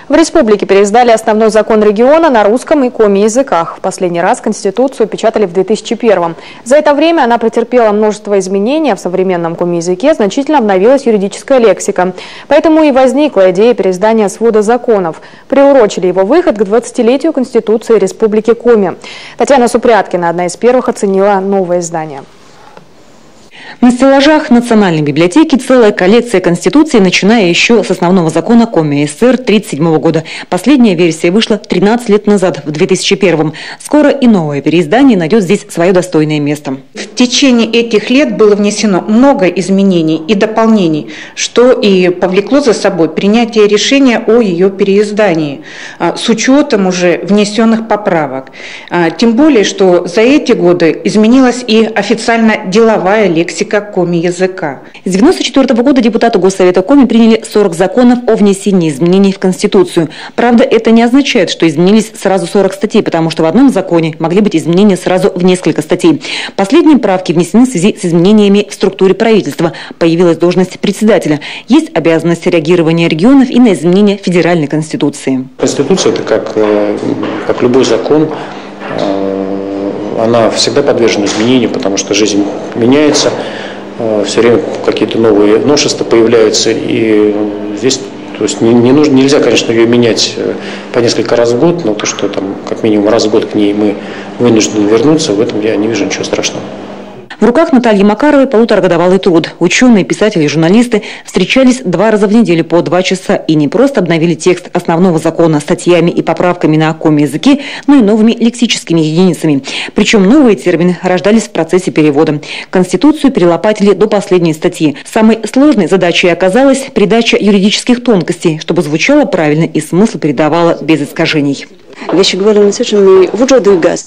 В республике переиздали основной закон региона на русском и коми-языках. В последний раз Конституцию печатали в 2001-м. За это время она претерпела множество изменений, а в современном коми-языке значительно обновилась юридическая лексика. Поэтому и возникла идея переиздания свода законов. Приурочили его выход к 20-летию Конституции Республики Коми. Татьяна Супряткина, одна из первых, оценила новое издание. На стеллажах Национальной библиотеки целая коллекция Конституции, начиная еще с основного закона Коми СССР 1937 года. Последняя версия вышла 13 лет назад, в 2001. Скоро и новое переиздание найдет здесь свое достойное место. В течение этих лет было внесено много изменений и дополнений, что и повлекло за собой принятие решения о ее переиздании с учетом уже внесенных поправок. Тем более, что за эти годы изменилась и официально деловая лексика коми-языка. С 1994 года депутаты Госсовета Коми приняли 40 законов о внесении изменений в Конституцию. Правда, это не означает, что изменились сразу 40 статей, потому что в одном законе могли быть изменения сразу в несколько статей. Последние правки внесены в связи с изменениями в структуре правительства. Появилась должность председателя. Есть обязанность реагирования регионов и на изменения федеральной Конституции. Конституция – это как любой закон. Она всегда подвержена изменению, потому что жизнь меняется, все время какие-то новые новшества появляются, и здесь нельзя, конечно, ее менять по несколько раз в год, но то, что там как минимум раз в год к ней мы вынуждены вернуться, в этом я не вижу ничего страшного. В руках Натальи Макаровой полуторагодовалый труд. Ученые, писатели и журналисты встречались 2 раза в неделю по 2 часа и не просто обновили текст основного закона статьями и поправками на коми-языке, но и новыми лексическими единицами. Причем новые термины рождались в процессе перевода. Конституцию перелопатили до последней статьи. Самой сложной задачей оказалась придача юридических тонкостей, чтобы звучало правильно и смысл передавало без искажений.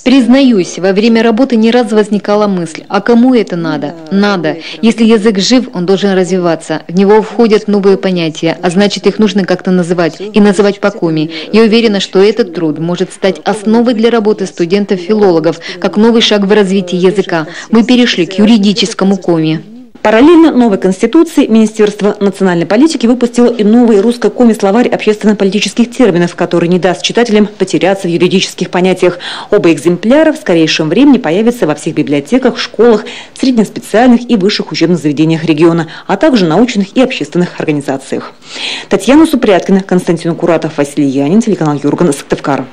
Признаюсь, во время работы не раз возникала мысль, а кому это надо? Надо. Если язык жив, он должен развиваться. В него входят новые понятия, а значит, их нужно как-то называть. И называть по коми. Я уверена, что этот труд может стать основой для работы студентов-филологов, как новый шаг в развитии языка. Мы перешли к юридическому коми. Параллельно новой Конституции Министерство национальной политики выпустило и новый русско-коми-словарь общественно-политических терминов, который не даст читателям потеряться в юридических понятиях. Оба экземпляра в скорейшем времени появятся во всех библиотеках, школах, среднеспециальных и высших учебных заведениях региона, а также научных и общественных организациях. Татьяна Супряткина, Константин Куратов, Василий Янин, телеканал Юрган, Сыктывкар.